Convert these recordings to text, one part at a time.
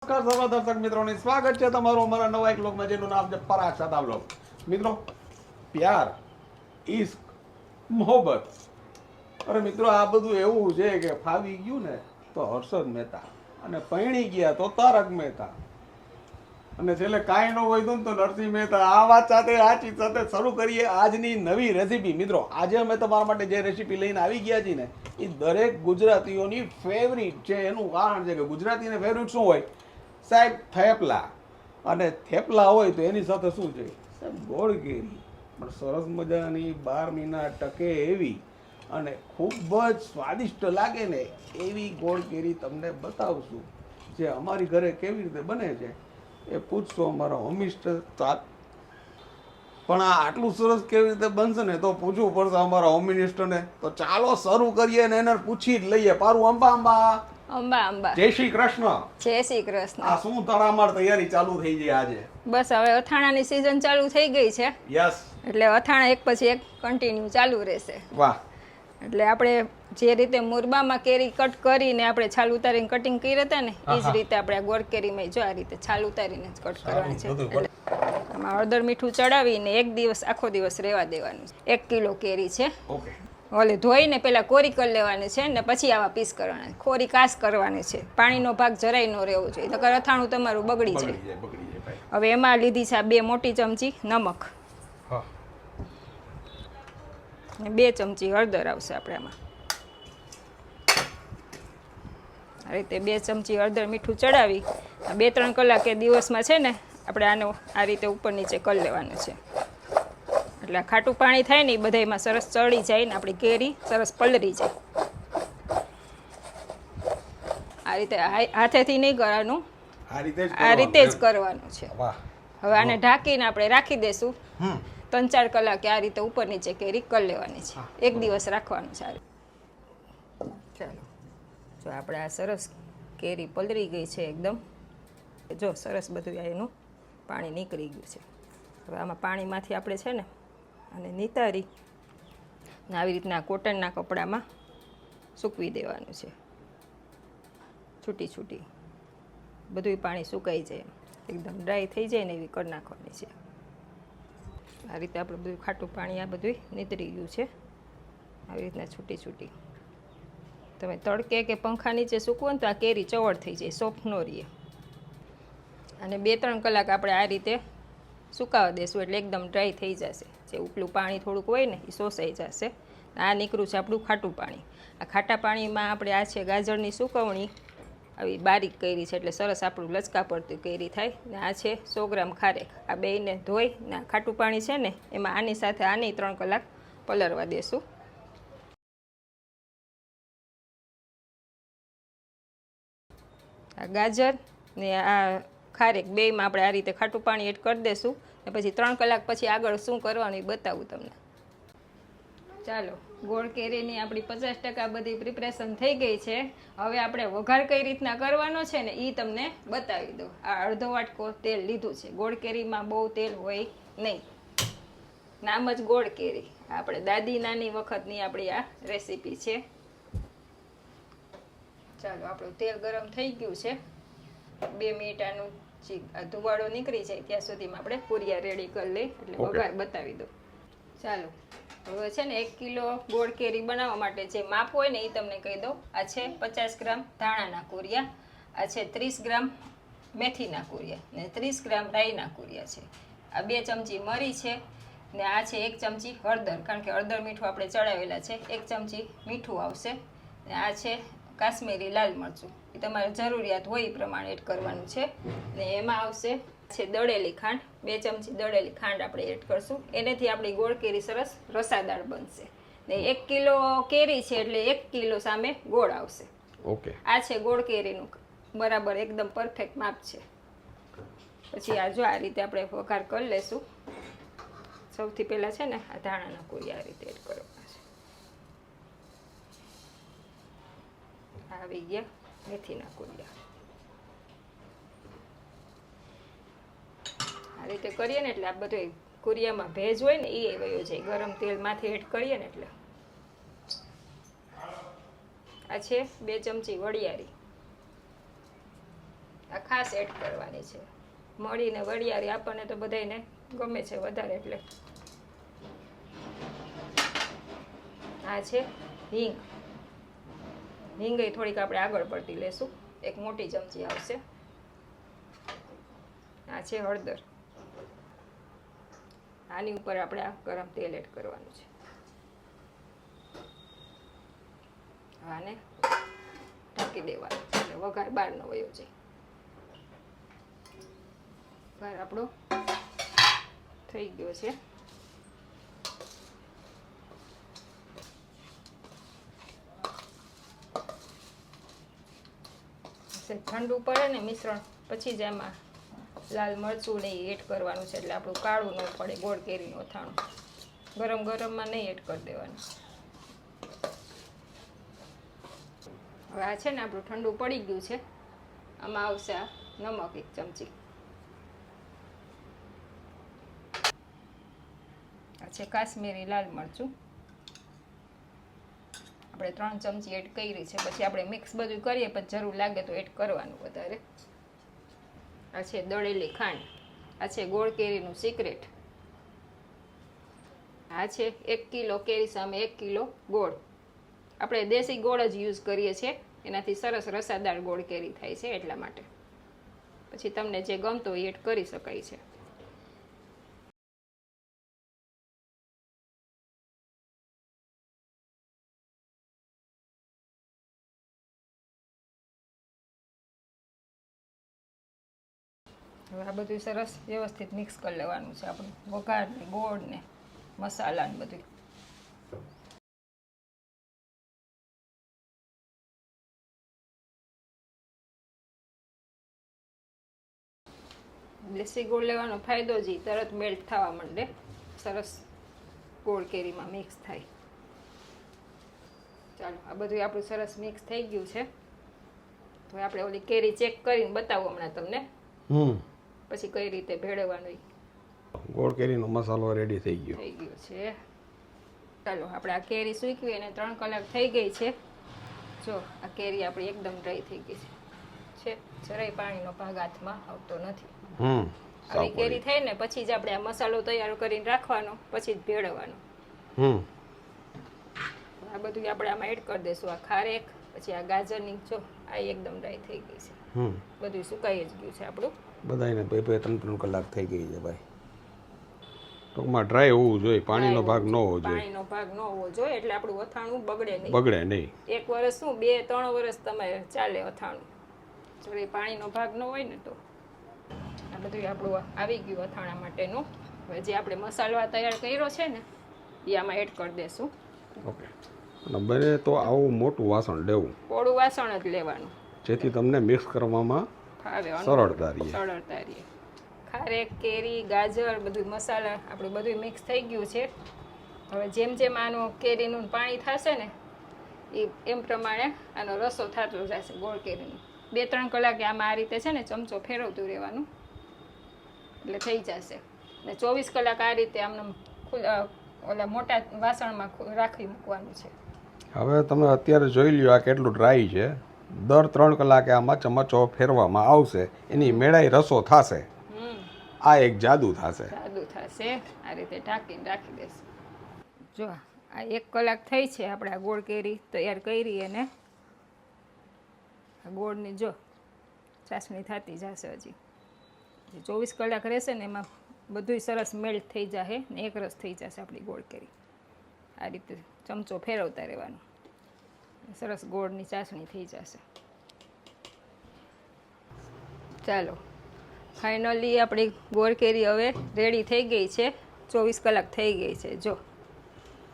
નમસ્કાર સર્વ દર્શક મિત્રોને સ્વાગત છે તમારું અમારા નવા એક લોકમાં જેનું નામ છે પરાગ સાદા બ્લોગ. મિત્રો, પ્યાર, ઈશ્ક, મોહબ્બત, અરે મિત્રો આ બધું એવું છે કે ફાવી ગયું ને તો હર્ષદ મહેતા અને પૈણી ગયા તો તારક મહેતા અને છેલ્લે કાંઈ ન હોય તો નરસિંહ મહેતા. આ વાત સાથે આ ચીજ સાથે શરૂ કરીએ આજની નવી રેસીપી. મિત્રો, આજે અમે તમારા માટે જે રેસીપી લઈને આવી ગયા છીએ ને એ દરેક ગુજરાતીઓની ફેવરિટ છે. એનું કારણ છે કે ગુજરાતીને ફેવરિટ શું હોય સાહેબ? થેપલા. અને થેપલા હોય તો એની સાથે શું છે સાહેબ? ગોળ કેરી. પણ સરસ મજાની 12 મહિના ટકે એવી અને ખૂબ જ સ્વાદિષ્ટ લાગે ને એવી ગોળ કેરી તમને બતાવશું જે અમારી ઘરે કેવી રીતે બને છે એ પૂછશો અમારા હોમિસ્ટર. પણ આ આટલું સરસ કેવી રીતે બનશે ને તો પૂછવું પડશે અમારા હોમ મિનિસ્ટરને. તો ચાલો શરૂ કરીએ ને એને પૂછી જ લઈએ. પારું અંબા અંબા અંબા અંબા. જય શ્રી કૃષ્ણ. જય શ્રી કૃષ્ણ. આ શું તડામાર તૈયારી ચાલુ થઈ ગઈ આજે? બસ હવે અથાણાની સીઝન ચાલુ થઈ ગઈ છે. યસ. એટલે અથાણા એક પછી એક કન્ટિન્યુ ચાલુ રહેશે. વાહ. એટલે આપણે જે રીતે મુરબામાં કેરી કટ કરીને આપણે છાલ ઉતારીને કટિંગ કરી હતા ને એ જ રીતે આપણે આ ગોળ કેરીમાં જો આ રીતે છાલ ઉતારીને જ કટ કરવાની છે. એટલે આમાં હળદર મીઠું ચડાવીને એક દિવસ આખો દિવસ રહેવા દેવાનું છે. 1 કિલો કેરી છે. ઓકે. ઓલે ધોઈને પહેલાં કોરી કરી લેવાની છે ને પછી આવા પીસ કરવાના. ખોરી કાસ કરવાની છે. પાણીનો ભાગ જરાય ન રહેવો જોઈએ નકર અથાણું તમારું બગડી જાય. હવે એમાં લીધી છે આ 2 મોટી ચમચી નમક ને 2 ચમચી હળદર આવશે આપણે આમાં. આ રીતે 2 ચમચી હળદર મીઠું ચડાવી 2-3 કલાકે દિવસમાં છે ને આપણે આનો આ રીતે ઉપર નીચે કરી લેવાનું છે. એટલે ખાટું પાણી થાય ને એ બધામાં સરસ ચડી જાય ને આપણી કેરી સરસ પલળી જાય. આ રીતે હાથેથી નહીં કરવાનું, આ રીતે જ કરવાનું છે. હવે આને ઢાંકીને આપણે રાખી દઈશું 3-4 કલાકે. આ રીતે ઉપર નીચે કેરી કરી લેવાની છે. એક દિવસ રાખવાનું છે. ચાલો, જો આપણે આ સરસ કેરી પલળી ગઈ છે એકદમ. જો સરસ બધું એનું પાણી નીકળી ગયું છે. હવે આમાં પાણીમાંથી આપણે છે ને અને નિતારી ને આવી રીતના કોટનના કપડામાં સૂકવી દેવાનું છે. છૂટી છૂટી બધું પાણી સુકાઈ જાય, એકદમ ડ્રાય થઈ જાય ને એવી કરી નાખવાની છે. આ રીતે આપણે બધું ખાટું પાણી આ બધું નીતરી ગયું છે. આવી રીતના છૂટી છૂટી તમે તડકે કે પંખા નીચે સૂકવો ને તો આ કેરી ચવડ થઈ જાય, સોફ્ટ ન રહે. અને 2-3 કલાક આપણે આ રીતે સુકાવા દેશું એટલે એકદમ ડ્રાય થઈ જશે. જે ઉપલું પાણી થોડુંક હોય ને એ શોષાઈ જશે. આ નીકળ્યું છે આપણું ખાટું પાણી. આ ખાટા પાણીમાં આપણે આ છે ગાજરની સુકવણી આવી બારીક કરી છે એટલે સરસ આપણું લચકા પડતું કેરી થાય. ને આ છે 100 ગ્રામ ખારેક. આ બેયને ધોઈ ને આ ખાટું પાણી છે ને એમાં આની સાથે આની 3 કલાક પલળવા દેશું. આ ગાજર ને આ ખારેક બેયમાં આપણે આ રીતે ખાટું પાણી એડ કરી દઈશું ને પછી 3 કલાક પછી આગળ શું કરવાનું એ બતાવું તમને. ચાલો, ગોળ કેરીની આપણી 50% બધી પ્રિપરેશન થઈ ગઈ છે. હવે આપણે વઘાર કઈ રીતના કરવાનો છે ને એ તમને બતાવી દઉં. આ અડધો વાટકો તેલ લીધું છે. ગોળ કેરીમાં બહુ તેલ હોય નહીં, નામ જ ગોળ કેરી. આપણે દાદી નાની વખતની આપણી આ રેસીપી છે. ચાલો, આપણું તેલ ગરમ થઈ ગયું છે. 2 મિનિટ આનું ધુવાડો નીકળી જાય ત્યાં સુધીમાં આપણે પૂરિયા રેડી કરી લઈ એટલે વઘાર બતાવી દો. ચાલો, હવે છે ને 1 કિલો ગોળ કેરી બનાવવા માટે જે માપ હોય ને એ તમને કહી દઉં. આ છે 50 ગ્રામ ધાણાના કુરિયા, આ છે 30 ગ્રામ મેથીના કુરિયા ને 30 ગ્રામ રાઈના કુરિયા છે. આ 2 ચમચી મરી છે ને આ છે 1 ચમચી હળદર, કારણ કે હળદર મીઠું આપણે ચડાવેલા છે. 1 ચમચી મીઠું આવશે ને આ છે કાશ્મીરી લાલ મરચું. એ તમારે જરૂરિયાત હોય એ પ્રમાણે એડ કરવાનું છે. ને એમાં આવશે છે દળેલી ખાંડ. 2 ચમચી દળેલી ખાંડ આપણે એડ કરશું. એનેથી આપણી ગોળ કેરી સરસ રસાદાર બનશે. ને 1 કિલો કેરી છે એટલે 1 કિલો સામે ગોળ આવશે. ઓકે. આ છે ગોળ કેરીનું બરાબર એકદમ પરફેક્ટ માપ છે. પછી આ જો આ રીતે આપણે વઘાર કરી લેશું. સૌથી પહેલાં છે ને આ ધાણાના કુરિયા આ રીતે એડ કરવાના છે. આવી ગયા મેથીના કુરિયા. આ રીતે કરીએ ને એટલે આ બધું કુરિયામાં ભેજ હોય ને એ વયો જાય. ગરમ તેલમાંથી એડ કરીએ ને એટલે. આ છે 2 ચમચી વરિયાળી, આ ખાસ એડ કરવાની છે. મળીને વરિયાળી આપણને તો બધાને ગમે છે વધારે, એટલે આ છે હિંગ. હિંગ થોડીક આપણે આગળ પડતી લેશું, એક મોટી ચમચી આવશે. આ છે હળદર. આની ઉપર આપણે આ ગરમ તેલ એડ કરવાનું છે. આને ઢાંકી દેવાનું એટલે વઘાર બહાર ન વયો જાય. વઘાર આપણો થઈ ગયો છે. ઠંડુ પડે ને મિશ્રણ પછી જ એમાં લાલ મરચું ને એડ કરવાનું છે, એટલે આપણું કાળું ન પડે. ગોળ કેરીનું અથાણું ગરમ ગરમમાં નહીં એડ કરી દેવાનું. હવે આ છે ને આપણું ઠંડુ પડી ગયું છે. આમાં આવશે આ નમક 1 ચમચી. આ છે કાશ્મીરી લાલ મરચું, આપણે 3 ચમચી એડ કરી છે. પછી આપણે મિક્સ બધું કરીએ, પછી જરૂર લાગે તો એડ કરવાનું વધારે. આ છે દળેલી ખાંડ. આ છે ગોળ કેરીનું સિક્રેટ. આ છે 1 કિલો કેરી સામે 1 કિલો ગોળ. આપણે દેશી ગોળ જ યુઝ કરીએ છીએ, એનાથી સરસ રસાદાર ગોળ કેરી થાય છે એટલા માટે. પછી તમને જે ગમતો હોય એડ કરી શકાય છે. હવે આ બધું સરસ વ્યવસ્થિત મિક્સ કરી લેવાનું છે આપણે. વઘાર ને ગોળ ને મસાલા ને બધું. દેશી ગોળ લેવાનો ફાયદો જ તરત મેલ્ટ થવા માંડે, સરસ ગોળ કેરીમાં મિક્સ થાય. ચાલો આ બધું આપણું સરસ મિક્સ થઈ ગયું છે. તો આપણે ઓલી કેરી ચેક કરીને બતાવું હમણાં તમને પછી કઈ રીતે ભેળવવાનું. ગોળ કેરીનો મસાલો રેડી થઈ ગયો છે. ચાલો આપણે આ કેરી સૂકવી અને 3 કલાક થઈ ગઈ છે. જો આ કેરી આપણી એકદમ ડ્રાય થઈ ગઈ છે. જરાય પાણીનો ભાગ હાથમાં આવતો નથી. આવી કેરી થાય ને પછી જ આપણે આ મસાલો તૈયાર કરીને રાખવાનો, પછી જ ભેળવવાનો. આ બધું આપણે આમાં એડ કરી દઈશું. આ ખારેક, પછી આ ગાજરની, જો આ એકદમ ડ્રાય થઈ ગઈ છે. બધું સુકાઈ જ ગયું છે આપણું. બધાને 2-3 કલાક થઈ ગઈ છે ભાઈ. ટૂંકમાં ડ્રાય હોવું જોઈએ, પાણીનો ભાગ ન હોવો જોઈએ. પાણીનો ભાગ ન હોવો જોઈએ એટલે આપણું અથાણું બગડે નહીં. 1 વર્ષ શું 2-3 વર્ષ તમે ચાલે અથાણું. જો પાણીનો ભાગ ન હોય ને તો. આ બધું આપણું આવી ગયું અથાણા માટેનું. હવે જે આપણે મસાલો તૈયાર કર્યો છે ને એ આમાં એડ કરી દેશું. ઓકે. અને બને તો આવું મોટું વાસણ લેવું, પોળું વાસણ જ લેવાનું, જેથી તમને મિક્સ કરવામાં સરળતા રહે. ખારેક, કેરી, ગાજર બધું મસાલા આપણું બધું મિક્સ થઈ ગયું છે. હવે જેમ જેમ આનું કેરીનું પાણી થશે ને એમ પ્રમાણે આનો રસો થતો જશે ગોળ કેરીનો. 2-3 કલાકે આમાં આ રીતે છે ને ચમચો ફેરવતું રહેવાનું એટલે થઈ જશે. ને 24 કલાક આ રીતે આમને ઓલા મોટા વાસણમાં રાખી મૂકવાનું છે. હવે તમે અત્યારે જોઈ લ્યો આ કેટલું ડ્રાય છે. દર 3 કલાકે આમાં ચમચો ફેરવામાં આવશે, એની મેળાઈ રસો થશે. આ એક જાદુ થશે. આ રીતે ઢાંકીને રાખી દેશે. જો આ 1 કલાક થઈ છે આપણે આ ગોળ કેરી તૈયાર કરી, અને આ ગોળની જો ચાસણી થતી જશે. હજી 24 કલાક રહેશે ને એમાં બધું સરસ મેલ્ટ થઈ જશે ને એક રસ થઈ જશે આપણી ગોળ કેરી. આ રીતે ચમચો ફેરવતા રહેવાનું, સરસ ગોળની ચાસણી થઈ જશે. ચાલો ફાઇનલી આપણી ગોળ કેરી હવે રેડી થઈ ગઈ છે. 24 કલાક થઈ ગઈ છે. જો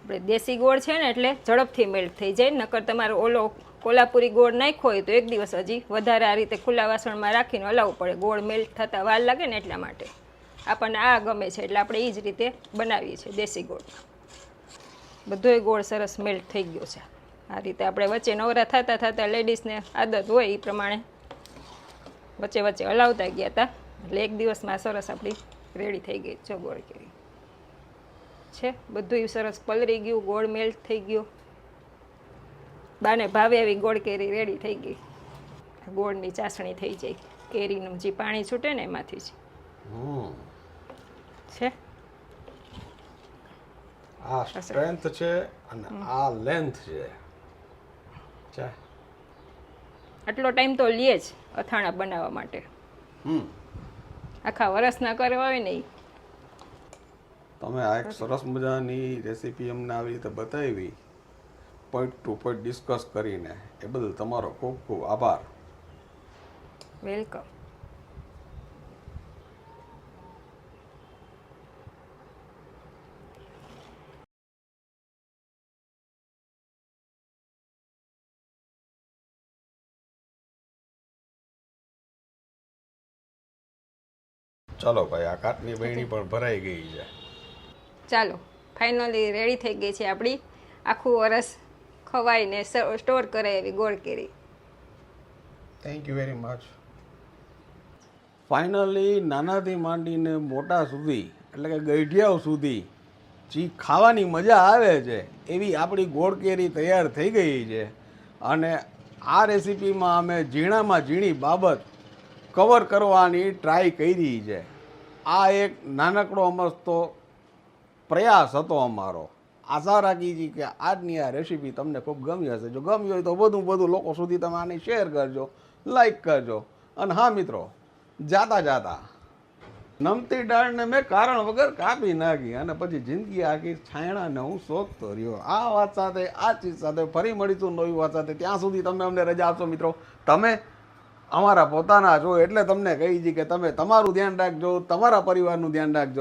આપણે દેશી ગોળ છે ને એટલે ઝડપથી મેલ્ટ થઈ જાય. નકર તમારો ઓલો કોલ્હાપુરી ગોળ નાખ્યો હોય તો 1 દિવસ હજી વધારે આ રીતે ખુલ્લા વાસણમાં રાખીને હલાવવું પડે. ગોળ મેલ્ટ થતાં વાર લાગે ને એટલા માટે. આપણને આ ગમે છે એટલે આપણે એ જ રીતે બનાવીએ છીએ દેશી ગોળ. બધોય ગોળ સરસ મેલ્ટ થઈ ગયો છે. આ રીતે આપણે વચ્ચે નવરા થતાં લેડીઝને આદત હોય એ પ્રમાણે વચ્ચે વચ્ચે હલાવતા ગયા હતા એટલે 1 દિવસમાં સરસ આપણી રેડી થઈ ગઈ છે ગોળ કેરી છે. બધું સરસ પલળી ગયું, ગોળ મેલ્ટ થઈ ગયો. બાને ભાવે એવી ગોળ કેરી રેડી થઈ ગઈ. ગોળની ચાસણી થઈ જાય. કેરીનું જે પાણી છૂટે ને એમાંથી જ છે. આ સ્ટ્રેન્થ છે અને આ લેન્થ છે. આટલો ટાઈમ તો લે જ અથાણા બનાવવા માટે. આખા વરસના કરવા હોય ને ઈ. તમે આ એક સરસ મજાની રેસીપી અમને આવી રીતે બતાવી, પોઈન્ટ ટુ પોઈન્ટ ડિસ્કસ કરીને, એ બદલ તમારો ખૂબ ખૂબ આભાર. વેલકમ. ચલો ભાઈ, આ કાટની બહેણી પણ ભરાઈ ગઈ છે. ચાલો, ફાઇનલી રેડી થઈ ગઈ છે આપણી આખું વરસ ખવાઈને સ્ટોર કરે એવી ગોળ કેરી. Thank you very much. Finally નાનાથી માંડીને મોટા સુધી, એટલે કે ગઈઢિયાઓ સુધી જે ખાવાની મજા આવે છે એવી આપણી ગોળ કેરી તૈયાર થઈ ગઈ છે. અને આ રેસીપીમાં અમે ઝીણામાં ઝીણી બાબત કવર કરવાની ટ્રાય કરી છે. આ એક નાનકડો અમસ્તો પ્રયાસ હતો અમારો. આશા રાખી છે કે આજની આ રેસીપી તમને ખૂબ ગમી હશે. જો ગમી હોય તો બધું લોકો સુધી તમે આને શેર કરજો, લાઈક કરજો. અને હા મિત્રો, જાતા જાતા નમતી દાળને મેં કારણ વગર કાપી નાખી અને પછી જિંદગી આખી છાયણાને હું શોધતો રહ્યો. આ વાત સાથે, આ ચીજ સાથે ફરી મળીશું નવી વાત સાથે. ત્યાં સુધી તમે અમને રજા આપશો મિત્રો. તમે અમારા પોતાના છો એટલે તમને કહી છે કે તમે તમારું ધ્યાન રાખજો, તમારા પરિવારનું ધ્યાન રાખજો.